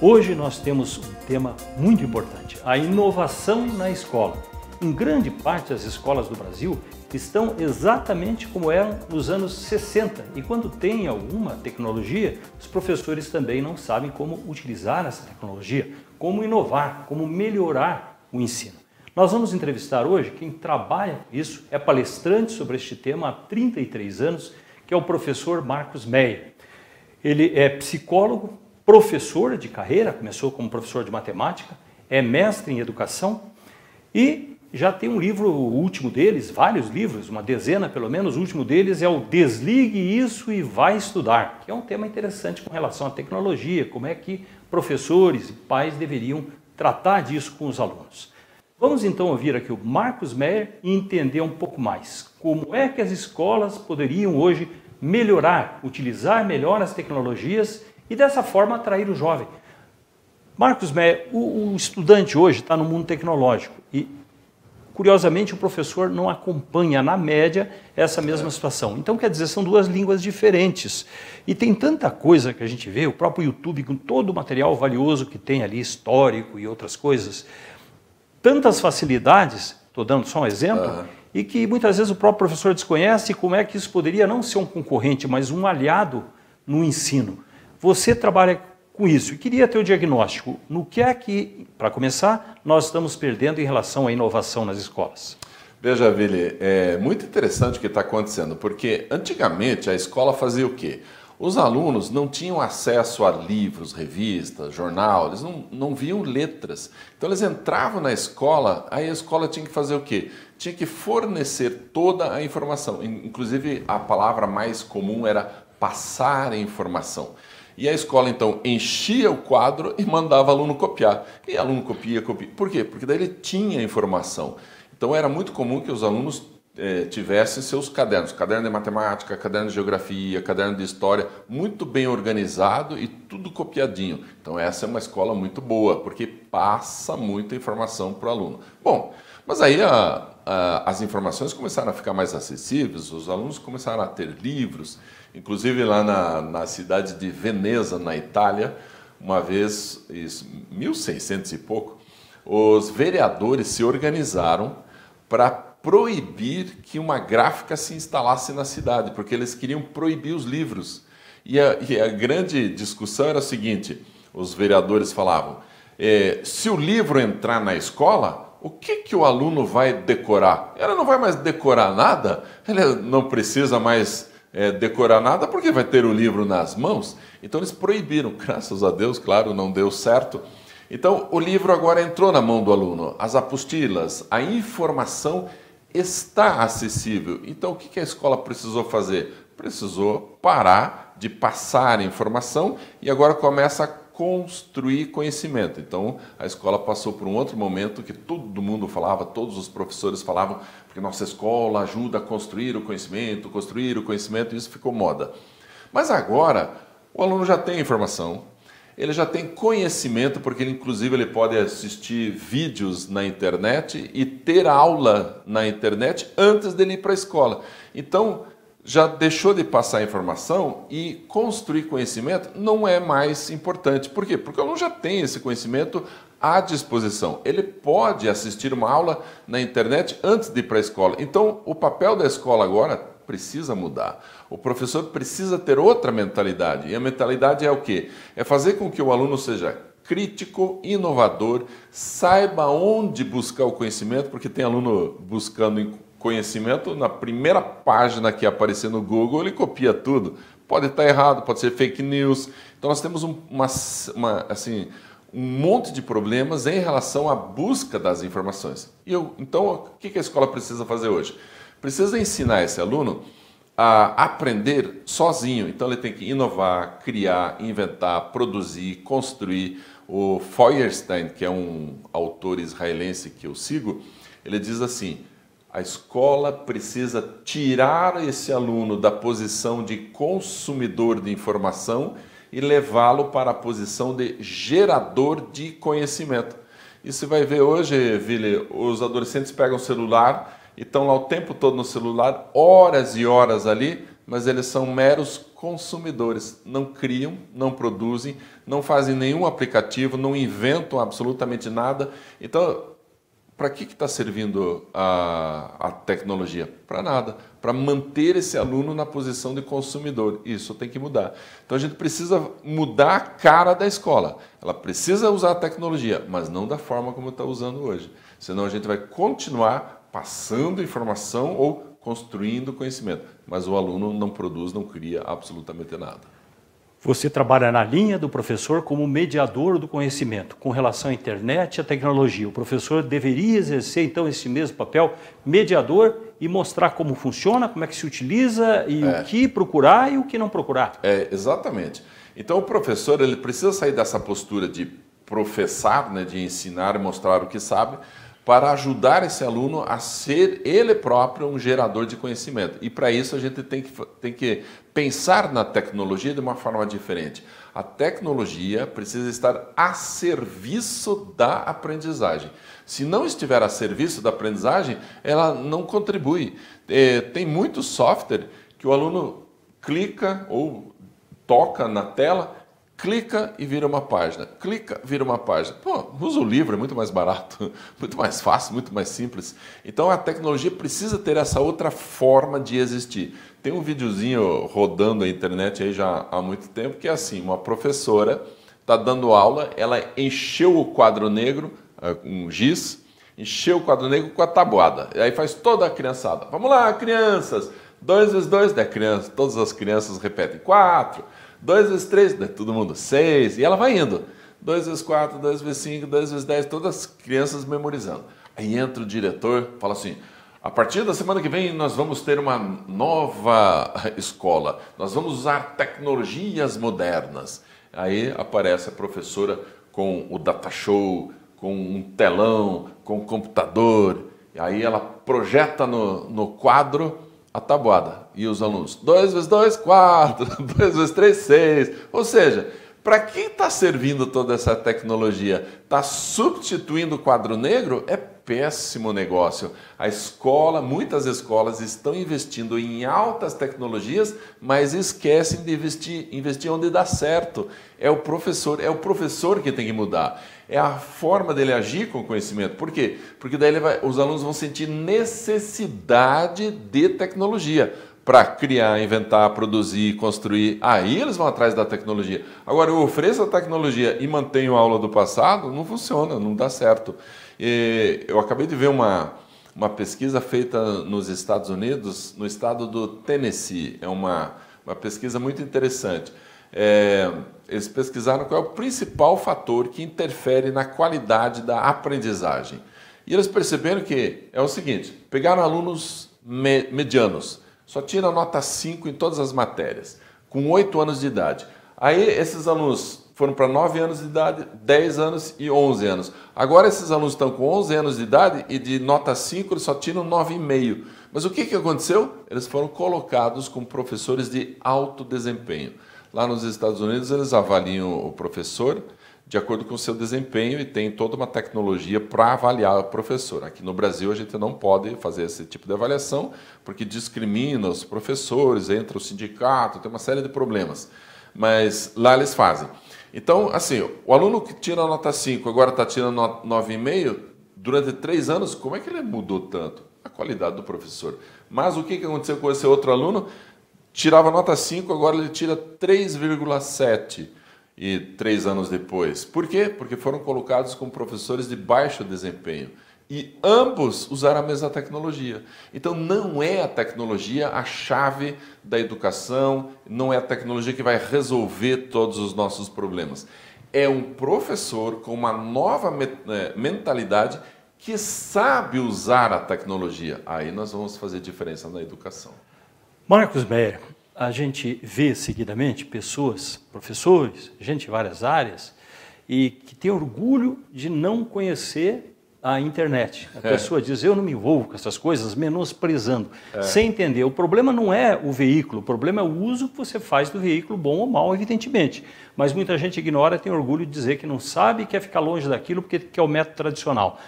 Hoje nós temos um tema muito importante, a inovação na escola. Em grande parte das escolas do Brasil estão exatamente como eram nos anos 60 e quando tem alguma tecnologia, os professores também não sabem como utilizar essa tecnologia, como inovar, como melhorar o ensino. Nós vamos entrevistar hoje quem trabalha com isso, é palestrante sobre este tema há 33 anos, que é o professor Marcos Meyer. Ele é psicólogo, professor de carreira, começou como professor de matemática, é mestre em educação e já tem um livro, o último deles, vários livros, uma dezena pelo menos, o último deles é o Desligue Isso e Vai Estudar, que é um tema interessante com relação à tecnologia, como é que professores e pais deveriam tratar disso com os alunos. Vamos então ouvir aqui o Marcos Meyer e entender um pouco mais como é que as escolas poderiam hoje melhorar, utilizar melhor as tecnologias e dessa forma atrair o jovem. Marcos Meyer, o estudante hoje está no mundo tecnológico e, curiosamente, o professor não acompanha, na média, essa mesma situação. Então, quer dizer, são duas línguas diferentes. E tem tanta coisa que a gente vê, o próprio YouTube, com todo o material valioso que tem ali, histórico e outras coisas, tantas facilidades, estou dando só um exemplo, e que muitas vezes o próprio professor desconhece como é que isso poderia não ser um concorrente, mas um aliado no ensino. Você trabalha com isso e queria ter o diagnóstico. No que é que, para começar, nós estamos perdendo em relação à inovação nas escolas? Veja, Vili, é muito interessante o que está acontecendo, porque antigamente a escola fazia o quê? Os alunos não tinham acesso a livros, revistas, jornal, eles não viam letras. Então eles entravam na escola, aí a escola tinha que fazer o quê? Tinha que fornecer toda a informação. Inclusive a palavra mais comum era passar a informação. E a escola, então, enchia o quadro e mandava o aluno copiar. E o aluno copia. Por quê? Porque daí ele tinha informação. Então, era muito comum que os alunos tivessem seus cadernos. Caderno de matemática, caderno de geografia, caderno de história, muito bem organizado e tudo copiadinho. Então, essa é uma escola muito boa, porque passa muita informação para o aluno. Bom, mas aí as informações começaram a ficar mais acessíveis, os alunos começaram a ter livros. Inclusive lá na cidade de Veneza, na Itália, uma vez, 1600 e pouco, os vereadores se organizaram para proibir que uma gráfica se instalasse na cidade, porque eles queriam proibir os livros. E a grande discussão era a seguinte, os vereadores falavam, se o livro entrar na escola, o que o aluno vai decorar? Ele não vai mais decorar nada, ele não precisa mais decorar nada porque vai ter o livro nas mãos. Então eles proibiram, graças a Deus, claro, não deu certo. Então o livro agora entrou na mão do aluno, as apostilas, a informação está acessível. Então o que a escola precisou fazer? Precisou parar de passar informação e agora começa a construir conhecimento. Então, a escola passou por um outro momento que todo mundo falava, todos os professores falavam, porque nossa escola ajuda a construir o conhecimento, e isso ficou moda. Mas agora, o aluno já tem informação, ele já tem conhecimento, porque inclusive ele pode assistir vídeos na internet e ter aula na internet antes dele ir para a escola. Então, já deixou de passar informação e construir conhecimento não é mais importante. Por quê? Porque o aluno já tem esse conhecimento à disposição. Ele pode assistir uma aula na internet antes de ir para a escola. Então, o papel da escola agora precisa mudar. O professor precisa ter outra mentalidade. E a mentalidade é o quê? É fazer com que o aluno seja crítico, inovador, saiba onde buscar o conhecimento, porque tem aluno buscando conhecimento, na primeira página que aparecer no Google, ele copia tudo. Pode estar errado, pode ser fake news. Então nós temos um monte de problemas em relação à busca das informações. Então, o que a escola precisa fazer hoje? Precisa ensinar esse aluno a aprender sozinho. Então ele tem que inovar, criar, inventar, produzir, construir. O Feuerstein, que é um autor israelense que eu sigo, ele diz assim: a escola precisa tirar esse aluno da posição de consumidor de informação e levá-lo para a posição de gerador de conhecimento. E você vai ver hoje, Vili, os adolescentes pegam o celular e estão lá o tempo todo no celular, horas e horas ali, mas eles são meros consumidores. Não criam, não produzem, não fazem nenhum aplicativo, não inventam absolutamente nada. Então, para que está servindo a tecnologia? Para nada. Para manter esse aluno na posição de consumidor. Isso tem que mudar. Então a gente precisa mudar a cara da escola. Ela precisa usar a tecnologia, mas não da forma como está usando hoje. Senão a gente vai continuar passando informação ou construindo conhecimento. Mas o aluno não produz, não cria absolutamente nada. Você trabalha na linha do professor como mediador do conhecimento, com relação à internet e à tecnologia. O professor deveria exercer, então, esse mesmo papel, mediador, e mostrar como funciona, como é que se utiliza, e o que procurar e o que não procurar. Exatamente. Então, o professor ele precisa sair dessa postura de professar, né, de ensinar e mostrar o que sabe, para ajudar esse aluno a ser ele próprio um gerador de conhecimento. E para isso a gente tem que pensar na tecnologia de uma forma diferente. A tecnologia precisa estar a serviço da aprendizagem. Se não estiver a serviço da aprendizagem, ela não contribui. Tem muito software que o aluno clica ou toca na tela, clica e vira uma página. Clica, vira uma página. Pô, usa o livro, é muito mais barato, muito mais fácil, muito mais simples. Então a tecnologia precisa ter essa outra forma de existir. Tem um videozinho rodando na internet aí já há muito tempo que é assim, uma professora está dando aula, ela encheu o quadro negro, um giz, encheu o quadro negro com a tabuada. E aí faz toda a criançada. Vamos lá, crianças! 2 vezes 2, né, criança? Todas as crianças repetem 4. 2 vezes 3, né, todo mundo 6. E ela vai indo. 2 vezes 4, 2 vezes 5, 2 vezes 10, todas as crianças memorizando. Aí entra o diretor, fala assim, a partir da semana que vem nós vamos ter uma nova escola. Nós vamos usar tecnologias modernas. Aí aparece a professora com o data show, com um telão, com um computador. E aí ela projeta no quadro a tabuada. E os alunos, 2 vezes 2, 4, 2 vezes 3, 6. Ou seja, para quem está servindo toda essa tecnologia? Está substituindo o quadro negro? É péssimo negócio. A escola, muitas escolas estão investindo em altas tecnologias, mas esquecem de investir onde dá certo. É o professor que tem que mudar. É a forma dele agir com o conhecimento. Por quê? Porque daí os alunos vão sentir necessidade de tecnologia para criar, inventar, produzir, construir. Aí eles vão atrás da tecnologia. Agora, eu ofereço a tecnologia e mantenho a aula do passado, não funciona, não dá certo. Eu acabei de ver uma pesquisa feita nos Estados Unidos, no estado do Tennessee. É uma pesquisa muito interessante. Eles pesquisaram qual é o principal fator que interfere na qualidade da aprendizagem. E eles perceberam que é o seguinte, pegaram alunos medianos, só tira nota 5 em todas as matérias, com 8 anos de idade. Aí esses alunos foram para 9 anos de idade, 10 anos e 11 anos. Agora esses alunos estão com 11 anos de idade e de nota 5 eles só tiram 9,5. Mas o que aconteceu? Eles foram colocados com professores de alto desempenho. Lá nos Estados Unidos eles avaliam o professor de acordo com o seu desempenho e tem toda uma tecnologia para avaliar o professor. Aqui no Brasil a gente não pode fazer esse tipo de avaliação porque discrimina os professores, entra o sindicato, tem uma série de problemas. Mas lá eles fazem. Então, assim, o aluno que tira nota 5 agora está tirando 9,5, durante 3 anos, como é que ele mudou tanto? A qualidade do professor. Mas o que aconteceu com esse outro aluno? Tirava nota 5, agora ele tira 3,7 e 3 anos depois. Por quê? Porque foram colocados com professores de baixo desempenho. E ambos usaram a mesma tecnologia. Então não é a tecnologia a chave da educação, não é a tecnologia que vai resolver todos os nossos problemas. É um professor com uma nova mentalidade que sabe usar a tecnologia. Aí nós vamos fazer diferença na educação. Marcos Meyer, a gente vê seguidamente pessoas, professores, gente de várias áreas, e que tem orgulho de não conhecer a internet. A pessoa diz, eu não me envolvo com essas coisas, menosprezando, sem entender. O problema não é o veículo, o problema é o uso que você faz do veículo, bom ou mal, evidentemente. Mas muita gente ignora, tem orgulho de dizer que não sabe e quer ficar longe daquilo porque é o método tradicional.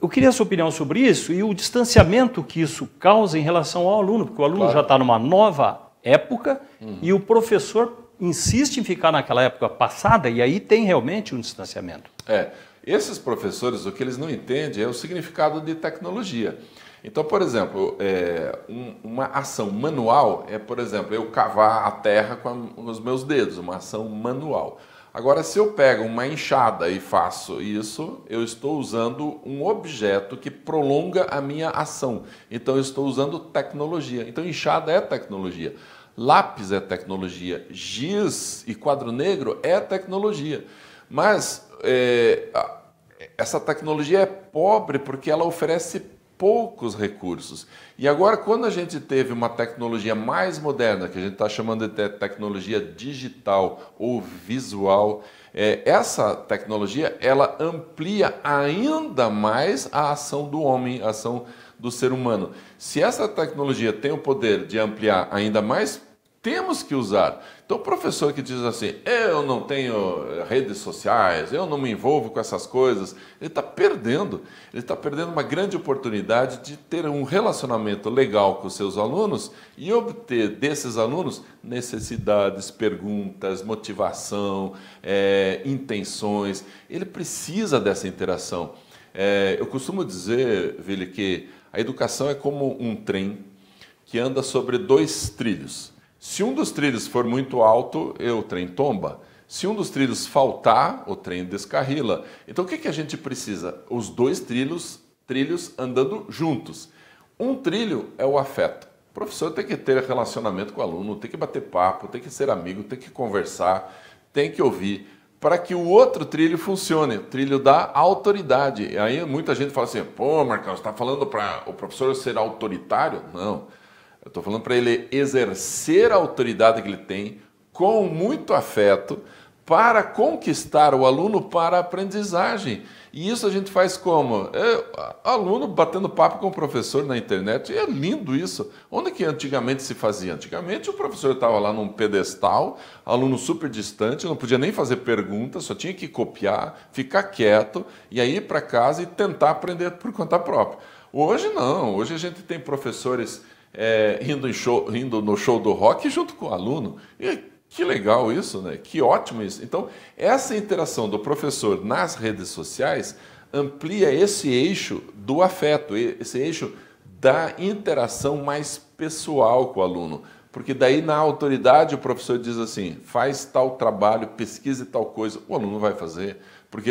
Eu queria a sua opinião sobre isso e o distanciamento que isso causa em relação ao aluno, porque o aluno já está numa nova época e o professor insiste em ficar naquela época passada e aí tem realmente um distanciamento. Esses professores, o que eles não entendem é o significado de tecnologia. Então, por exemplo, uma ação manual é, por exemplo, eu cavar a terra com os meus dedos, uma ação manual. Agora, se eu pego uma enxada e faço isso, eu estou usando um objeto que prolonga a minha ação. Então, eu estou usando tecnologia. Então, enxada é tecnologia. Lápis é tecnologia. Giz e quadro negro é tecnologia. Mas essa tecnologia é pobre porque ela oferece poucos recursos. E agora, quando a gente teve uma tecnologia mais moderna, que a gente está chamando de tecnologia digital ou visual, essa tecnologia ela amplia ainda mais a ação do homem, a ação do ser humano. Se essa tecnologia tem o poder de ampliar ainda mais, temos que usar. Então, o professor que diz assim, eu não tenho redes sociais, eu não me envolvo com essas coisas, ele está perdendo uma grande oportunidade de ter um relacionamento legal com os seus alunos e obter desses alunos necessidades, perguntas, motivação, intenções. Ele precisa dessa interação. Eu costumo dizer, Vili, que a educação é como um trem que anda sobre 2 trilhos. Se um dos trilhos for muito alto, o trem tomba. Se um dos trilhos faltar, o trem descarrila. Então, o que a gente precisa? Os 2 trilhos andando juntos. Um trilho é o afeto. O professor tem que ter relacionamento com o aluno, tem que bater papo, tem que ser amigo, tem que conversar, tem que ouvir, para que o outro trilho funcione, o trilho da autoridade. E aí muita gente fala assim, pô, Marcão, você está falando para o professor ser autoritário? Não. Eu estou falando para ele exercer a autoridade que ele tem com muito afeto para conquistar o aluno para a aprendizagem. E isso a gente faz como? Aluno batendo papo com o professor na internet. E é lindo isso. Onde que antigamente se fazia? Antigamente o professor estava lá num pedestal, aluno super distante, não podia nem fazer perguntas, só tinha que copiar, ficar quieto e aí ir para casa e tentar aprender por conta própria. Hoje não. Hoje a gente tem professores indo no show do rock junto com o aluno. E que legal isso, né? Que ótimo isso. Então, essa interação do professor nas redes sociais amplia esse eixo do afeto, esse eixo da interação mais pessoal com o aluno. Porque daí, na autoridade, o professor diz assim, faz tal trabalho, pesquise tal coisa, o aluno vai fazer, porque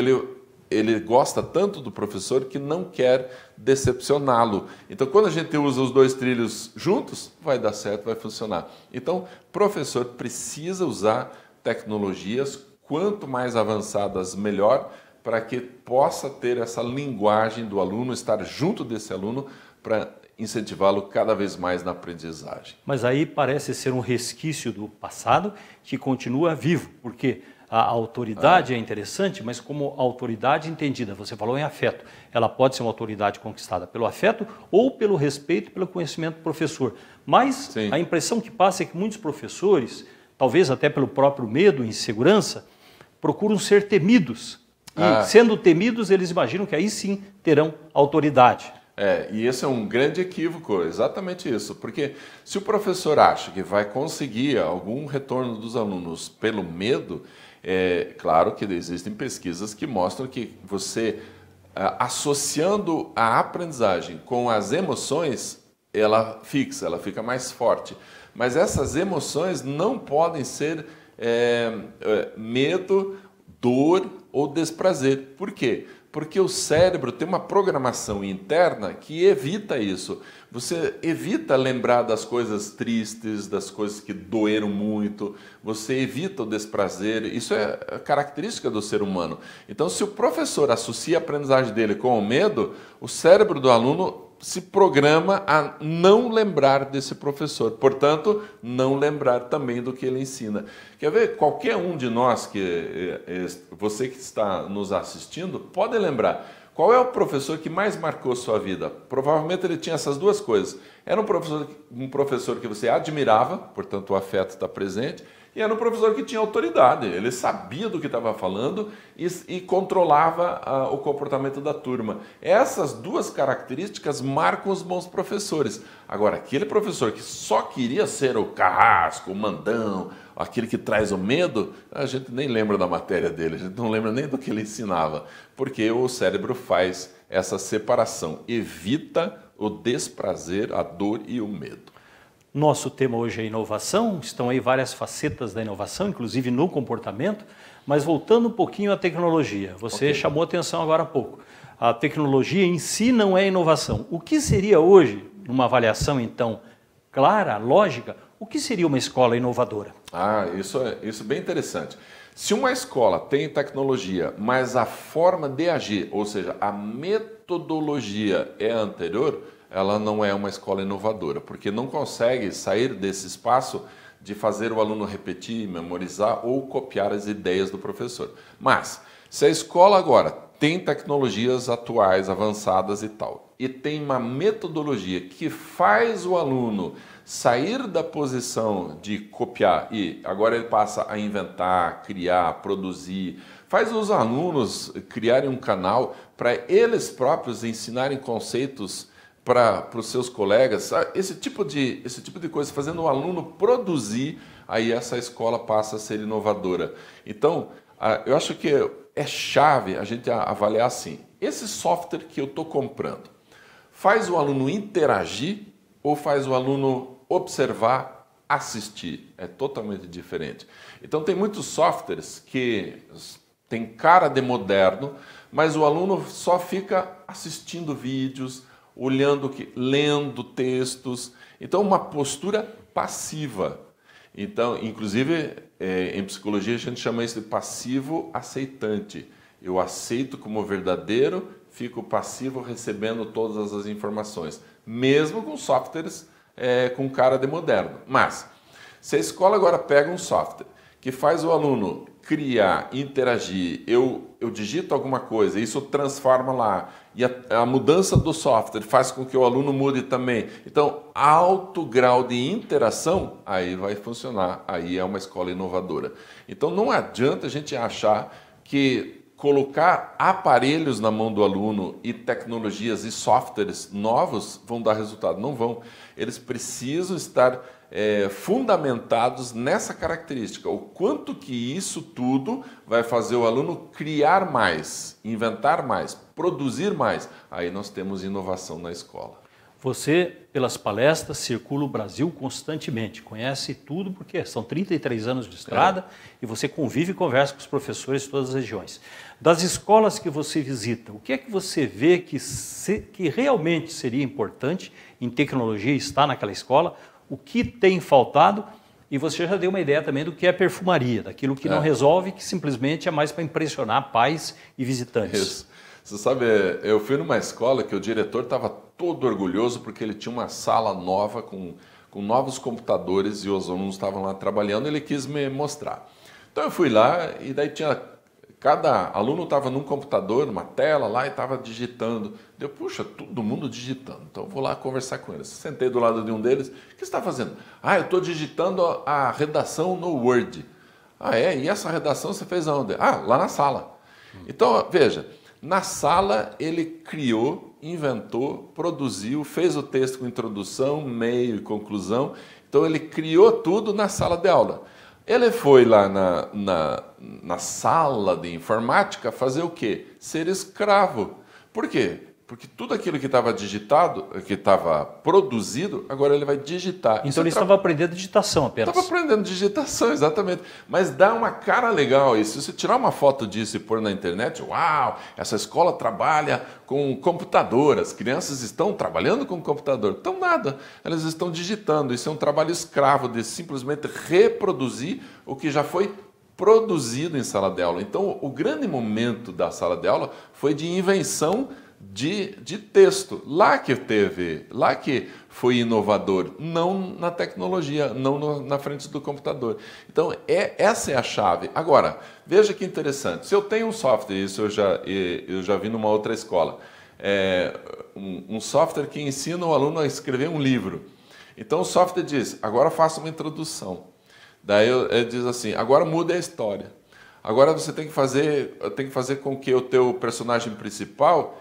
ele gosta tanto do professor que não quer decepcioná-lo. Então, quando a gente usa os 2 trilhos juntos, vai dar certo, vai funcionar. Então, o professor precisa usar tecnologias, quanto mais avançadas, melhor, para que possa ter essa linguagem do aluno, estar junto desse aluno para incentivá-lo cada vez mais na aprendizagem. Mas aí parece ser um resquício do passado que continua vivo, porque a autoridade é interessante, mas como autoridade entendida, você falou em afeto, ela pode ser uma autoridade conquistada pelo afeto ou pelo respeito, pelo conhecimento do professor. Mas Sim. A impressão que passa é que muitos professores, talvez até pelo próprio medo e insegurança, procuram ser temidos. E sendo temidos, eles imaginam que aí sim terão autoridade. E esse é um grande equívoco, exatamente isso. Porque se o professor acha que vai conseguir algum retorno dos alunos pelo medo, claro que existem pesquisas que mostram que você, associando a aprendizagem com as emoções, ela fica mais forte. Mas essas emoções não podem ser medo, dor ou desprazer. Por quê? Porque o cérebro tem uma programação interna que evita isso. Você evita lembrar das coisas tristes, das coisas que doeram muito, você evita o desprazer. Isso é característica do ser humano. Então, se o professor associa a aprendizagem dele com o medo, o cérebro do aluno se programa a não lembrar desse professor. Portanto, não lembrar também do que ele ensina. Quer ver? Qualquer um de nós, você que está nos assistindo, pode lembrar. Qual é o professor que mais marcou sua vida? Provavelmente ele tinha essas 2 coisas. Era um professor que você admirava, portanto o afeto está presente, E era um professor que tinha autoridade, ele sabia do que estava falando e controlava o comportamento da turma. Essas duas características marcam os bons professores. Agora, aquele professor que só queria ser o carrasco, o mandão, aquele que traz o medo, a gente nem lembra da matéria dele, a gente não lembra nem do que ele ensinava, porque o cérebro faz essa separação, evita o desprazer, a dor e o medo. Nosso tema hoje é inovação, estão aí várias facetas da inovação, inclusive no comportamento, mas voltando um pouquinho à tecnologia, você chamou atenção agora há pouco. A tecnologia em si não é inovação. O que seria hoje, numa avaliação então clara, lógica, o que seria uma escola inovadora? Isso é bem interessante. Se uma escola tem tecnologia, mas a forma de agir, ou seja, a metodologia é anterior, ela não é uma escola inovadora, porque não consegue sair desse espaço de fazer o aluno repetir, memorizar ou copiar as ideias do professor. Mas, se a escola agora tem tecnologias atuais, avançadas e tal, e tem uma metodologia que faz o aluno sair da posição de copiar e agora ele passa a inventar, criar, produzir, faz os alunos criarem um canal para eles próprios ensinarem conceitos para os seus colegas, esse tipo de coisa, fazendo o aluno produzir, aí essa escola passa a ser inovadora. Então, eu acho que é chave a gente avaliar assim, esse software que eu estou comprando, faz o aluno interagir ou faz o aluno observar, assistir? É totalmente diferente. Então, tem muitos softwares que tem cara de moderno, mas o aluno só fica assistindo vídeos, lendo textos, então uma postura passiva. Então, inclusive, em psicologia a gente chama isso de passivo aceitante. Eu aceito como verdadeiro, fico passivo recebendo todas as informações, mesmo com softwares com cara de moderno. Mas, se a escola agora pega um software que faz o aluno criar, interagir, eu digito alguma coisa, isso transforma lá, e a mudança do software faz com que o aluno mude também. Então, alto grau de interação, aí vai funcionar, aí é uma escola inovadora. Então, não adianta a gente achar que colocar aparelhos na mão do aluno e tecnologias e softwares novos vão dar resultado. Não vão. Eles precisam estar fundamentados nessa característica. O quanto que isso tudo vai fazer o aluno criar mais, inventar mais, produzir mais. Aí nós temos inovação na escola. Você, pelas palestras, circula o Brasil constantemente, conhece tudo, porque são 33 anos de estrada e você convive e conversa com os professores de todas as regiões. Das escolas que você visita, o que é que você vê que realmente seria importante em tecnologia estar naquela escola? O que tem faltado? E você já deu uma ideia também do que é perfumaria, daquilo que não resolve, que simplesmente é mais para impressionar pais e visitantes. Isso. Você sabe, eu fui numa escola que o diretor estava todo orgulhoso porque ele tinha uma sala nova com novos computadores e os alunos estavam lá trabalhando, ele quis me mostrar. Então eu fui lá e daí cada aluno estava num computador, numa tela lá e estava digitando. Puxa, todo mundo digitando. Então eu vou lá conversar com eles. Sentei do lado de um deles. O que você está fazendo? Eu estou digitando a redação no Word. E essa redação você fez aonde? Lá na sala. Então, veja, na sala ele criou, inventou, produziu, fez o texto com introdução, meio e conclusão. Então ele criou tudo na sala de aula. Ele foi lá na sala de informática fazer o quê? Ser escravo. Por quê? Porque tudo aquilo que estava digitado, que estava produzido, agora ele vai digitar. Então ele estava aprendendo digitação apenas. Estava aprendendo digitação, exatamente. Mas dá uma cara legal isso. Se você tirar uma foto disso e pôr na internet, uau, essa escola trabalha com computador, as crianças estão trabalhando com computador. Então nada, elas estão digitando. Isso é um trabalho escravo de simplesmente reproduzir o que já foi produzido em sala de aula. Então o grande momento da sala de aula foi de invenção de texto, lá que foi inovador, não na tecnologia, não na frente do computador. Então, essa é a chave. Agora, veja que interessante, se eu tenho um software, isso eu já vi numa outra escola, um software que ensina o aluno a escrever um livro. Então, o software diz, agora faça uma introdução. Daí ele diz assim, agora muda a história. Agora você tem que fazer com que o teu personagem principal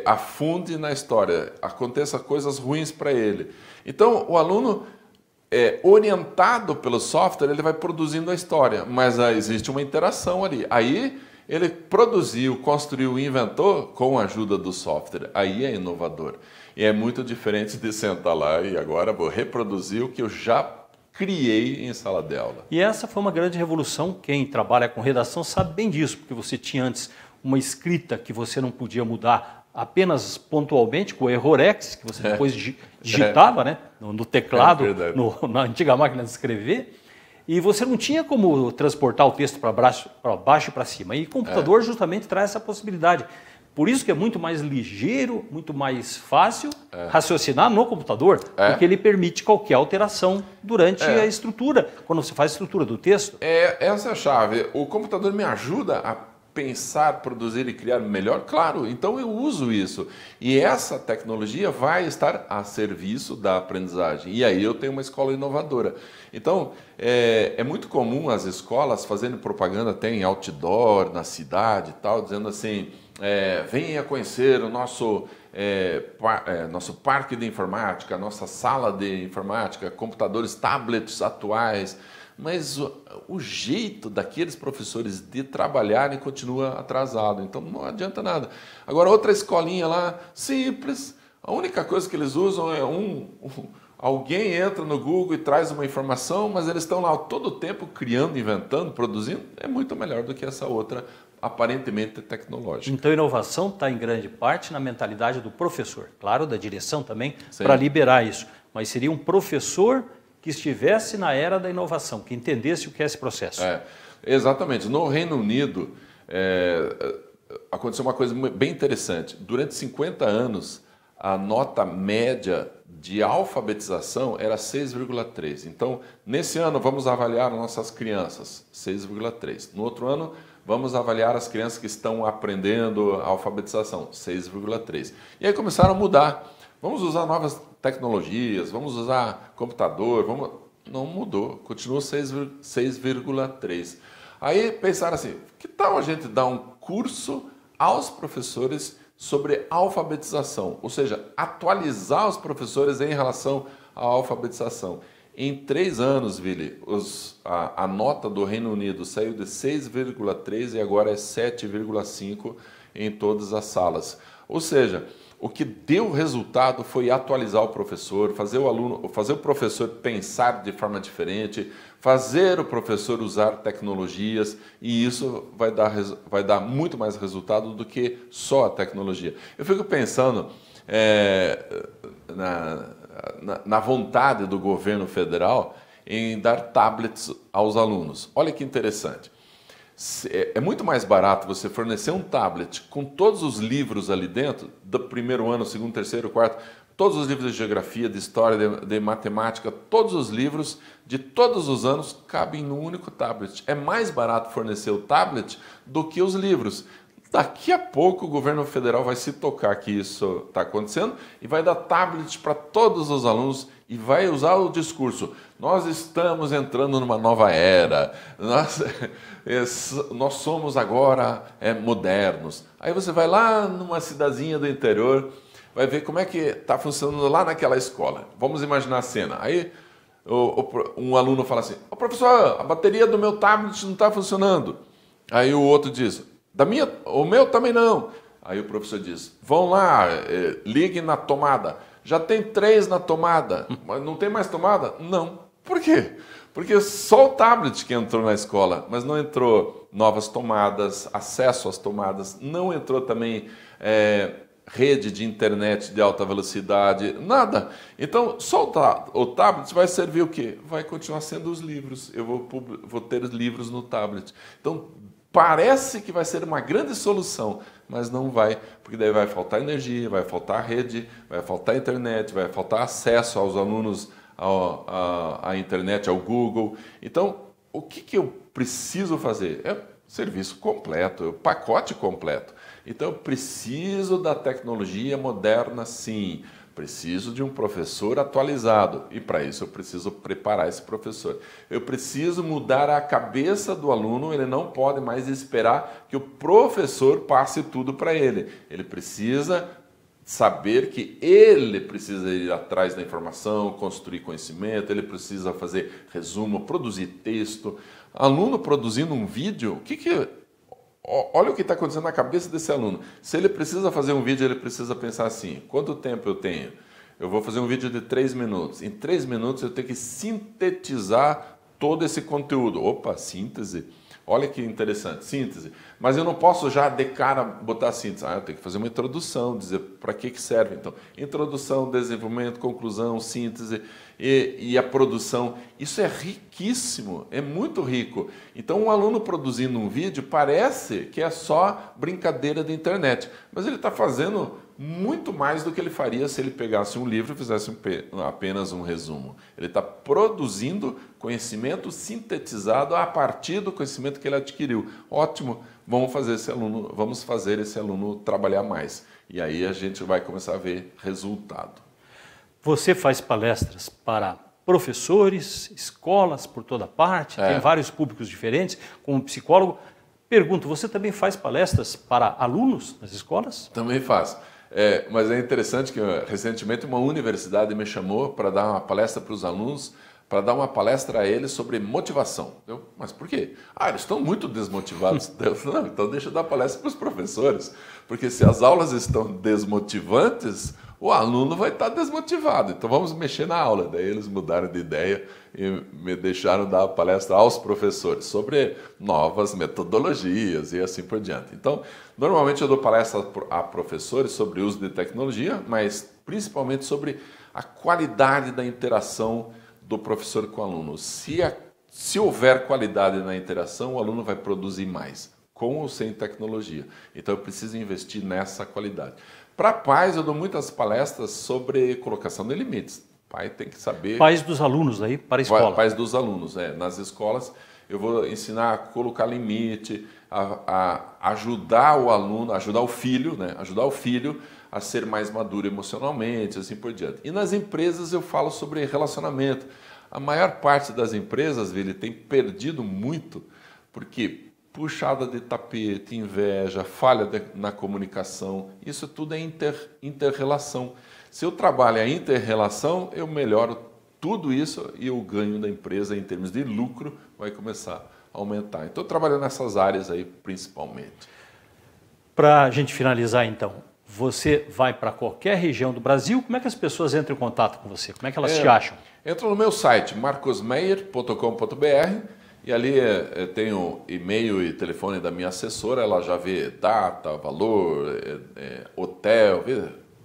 afunde na história, aconteça coisas ruins para ele. Então, o aluno, orientado pelo software, ele vai produzindo a história, mas existe uma interação ali. Aí, ele produziu, construiu, inventou com a ajuda do software. Aí é inovador. E é muito diferente de sentar lá e agora vou reproduzir o que eu já criei em sala de aula. E essa foi uma grande revolução. Quem trabalha com redação sabe bem disso, porque você tinha antes uma escrita que você não podia mudar apenas pontualmente, com o errorex, que você depois digitava, né, no teclado, na antiga máquina de escrever, e você não tinha como transportar o texto para baixo e para cima. E o computador justamente traz essa possibilidade. Por isso que é muito mais ligeiro, muito mais fácil raciocinar no computador, porque ele permite qualquer alteração durante a estrutura, quando você faz a estrutura do texto. Essa é a chave. O computador me ajuda a pensar, produzir e criar melhor? Claro, então eu uso isso. E essa tecnologia vai estar a serviço da aprendizagem. E aí eu tenho uma escola inovadora. Então, é muito comum as escolas fazendo propaganda, tem outdoor na cidade e tal, dizendo assim, venha conhecer o nosso parque de informática, nossa sala de informática, computadores, tablets atuais. Mas o jeito daqueles professores de trabalharem continua atrasado, então não adianta nada. Agora, outra escolinha lá, simples, a única coisa que eles usam é alguém entra no Google e traz uma informação, mas eles estão lá todo o tempo criando, inventando, produzindo, é muito melhor do que essa outra, aparentemente tecnológica. Então, a inovação está em grande parte na mentalidade do professor, claro, da direção também, para liberar isso, mas seria um professor que estivesse na era da inovação, que entendesse o que é esse processo. Exatamente. No Reino Unido, aconteceu uma coisa bem interessante. Durante 50 anos, a nota média de alfabetização era 6,3. Então, nesse ano, vamos avaliar nossas crianças, 6,3. No outro ano, vamos avaliar as crianças que estão aprendendo a alfabetização, 6,3. E aí começaram a mudar. Vamos usar novas tecnologias, vamos usar computador, não mudou, continua 6,3. Aí pensaram assim, que tal a gente dar um curso aos professores sobre alfabetização, ou seja, atualizar os professores em relação à alfabetização. Em 3 anos, Vili, a nota do Reino Unido saiu de 6,3 e agora é 7,5 em todas as salas. Ou seja, o que deu resultado foi atualizar o professor, fazer o professor pensar de forma diferente, fazer o professor usar tecnologias, e isso vai dar muito mais resultado do que só a tecnologia. Eu fico pensando na vontade do governo federal em dar tablets aos alunos. Olha que interessante. É muito mais barato você fornecer um tablet com todos os livros ali dentro, do primeiro ano, segundo, terceiro, quarto, todos os livros de geografia, de história, de matemática, todos os livros de todos os anos cabem num único tablet. É mais barato fornecer o tablet do que os livros. Daqui a pouco o governo federal vai se tocar que isso está acontecendo e vai dar tablet para todos os alunos e vai usar o discurso. Nós estamos entrando numa nova era, nós somos agora modernos. Aí você vai lá numa cidadezinha do interior, vai ver como é que está funcionando lá naquela escola. Vamos imaginar a cena. Aí um aluno fala assim, professor, a bateria do meu tablet não está funcionando. Aí o outro diz, o meu também não. Aí o professor diz, vão lá, ligue na tomada. Já tem 3 na tomada, mas não tem mais tomada? Não. Por quê? Porque só o tablet que entrou na escola, mas não entrou novas tomadas, acesso às tomadas, não entrou também rede de internet de alta velocidade, nada. Então, só o tablet vai servir o quê? Vai continuar sendo os livros. Eu vou ter livros no tablet. Então, parece que vai ser uma grande solução, mas não vai, porque daí vai faltar energia, vai faltar rede, vai faltar internet, vai faltar acesso aos alunos à internet, ao Google. Então, o que eu preciso fazer? É serviço completo, é o pacote completo. Então, eu preciso da tecnologia moderna, sim, preciso de um professor atualizado e para isso eu preciso preparar esse professor. Eu preciso mudar a cabeça do aluno, ele não pode mais esperar que o professor passe tudo para ele. Ele precisa saber que ele precisa ir atrás da informação, construir conhecimento, ele precisa fazer resumo, produzir texto. Aluno produzindo um vídeo, olha o que está acontecendo na cabeça desse aluno. Se ele precisa fazer um vídeo, ele precisa pensar assim, quanto tempo eu tenho? Eu vou fazer um vídeo de 3 minutos. Em 3 minutos eu tenho que sintetizar todo esse conteúdo. Opa, síntese. Olha que interessante, síntese. Mas eu não posso já de cara botar síntese. Eu tenho que fazer uma introdução, dizer para que serve. Então, introdução, desenvolvimento, conclusão, síntese e a produção. Isso é riquíssimo, é muito rico. Então, um aluno produzindo um vídeo parece que é só brincadeira da internet. Mas ele está fazendo muito mais do que ele faria se ele pegasse um livro e fizesse apenas um resumo. Ele está produzindo conhecimento sintetizado a partir do conhecimento que ele adquiriu. Ótimo, vamos fazer esse aluno trabalhar mais. E aí a gente vai começar a ver resultado. Você faz palestras para professores, escolas por toda parte, tem vários públicos diferentes, como psicólogo. Pergunto, você também faz palestras para alunos nas escolas? Também faço. Mas é interessante que recentemente uma universidade me chamou para dar uma palestra para os alunos, para dar uma palestra a eles sobre motivação. Mas por quê? Eles estão muito desmotivados. Não, então deixa eu dar palestra para os professores, porque se as aulas estão desmotivantes, o aluno vai estar desmotivado. Então vamos mexer na aula. Daí eles mudaram de ideia e me deixaram dar a palestra aos professores sobre novas metodologias e assim por diante. Então, normalmente eu dou palestra a professores sobre o uso de tecnologia, mas principalmente sobre a qualidade da interação do professor com o aluno. Se houver qualidade na interação, o aluno vai produzir mais, com ou sem tecnologia. Então eu preciso investir nessa qualidade. Para pais, eu dou muitas palestras sobre colocação de limites. Pai tem que saber... Pais dos alunos aí, para a escola. Pais dos alunos, nas escolas eu vou ensinar a colocar limite, a ajudar o aluno, ajudar o filho a ser mais maduro emocionalmente, assim por diante. E nas empresas eu falo sobre relacionamento. A maior parte das empresas, Vili, tem perdido muito, porque puxada de tapete, inveja, falha na comunicação, isso tudo é inter-relação. Se eu trabalho a inter-relação, eu melhoro tudo isso e o ganho da empresa em termos de lucro vai começar a aumentar. Então, eu trabalho nessas áreas aí principalmente. Para a gente finalizar então, você vai para qualquer região do Brasil, como é que as pessoas entram em contato com você? Como é que elas te acham? Entra no meu site, marcosmeyer.com.br, e ali tem o e-mail e telefone da minha assessora, ela já vê data, valor, hotel, vê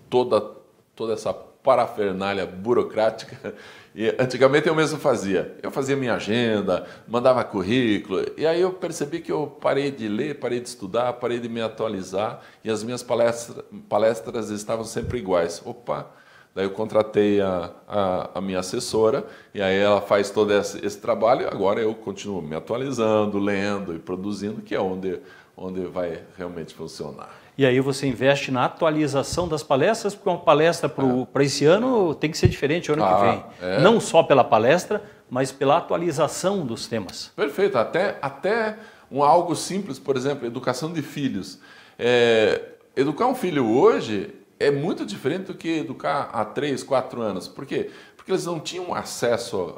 toda essa parafernália burocrática. E antigamente eu mesmo fazia. Eu fazia minha agenda, mandava currículo, e aí eu percebi que eu parei de ler, parei de estudar, parei de me atualizar, e as minhas palestras estavam sempre iguais. Opa! Daí eu contratei a minha assessora, e aí ela faz todo esse trabalho, e agora eu continuo me atualizando, lendo e produzindo, que é onde vai realmente funcionar. E aí você investe na atualização das palestras, porque uma palestra para esse ano tem que ser diferente ano que vem. Não só pela palestra, mas pela atualização dos temas. Perfeito, até algo simples, por exemplo, educação de filhos. Educar um filho hoje é muito diferente do que educar há 3, 4 anos. Por quê? Porque eles não tinham acesso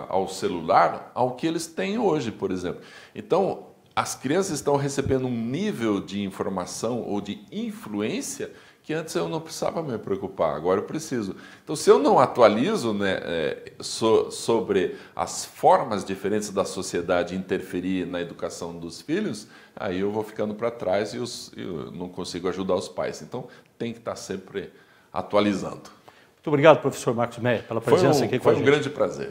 ao celular ao que eles têm hoje, por exemplo. Então, as crianças estão recebendo um nível de informação ou de influência que antes eu não precisava me preocupar, agora eu preciso. Então, se eu não atualizo sobre as formas diferentes da sociedade interferir na educação dos filhos, aí eu vou ficando para trás e eu não consigo ajudar os pais. Então, tem que estar sempre atualizando. Muito obrigado, professor Marcos Meyer, pela presença aqui com a gente. Foi um grande prazer.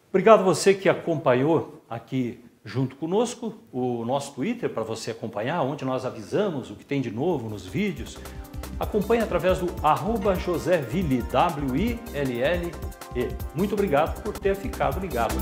Obrigado a você que acompanhou aqui junto conosco o nosso Twitter, para você acompanhar, onde nós avisamos o que tem de novo nos vídeos. Acompanhe através do @JoséVille, WILLE. Muito obrigado por ter ficado ligado.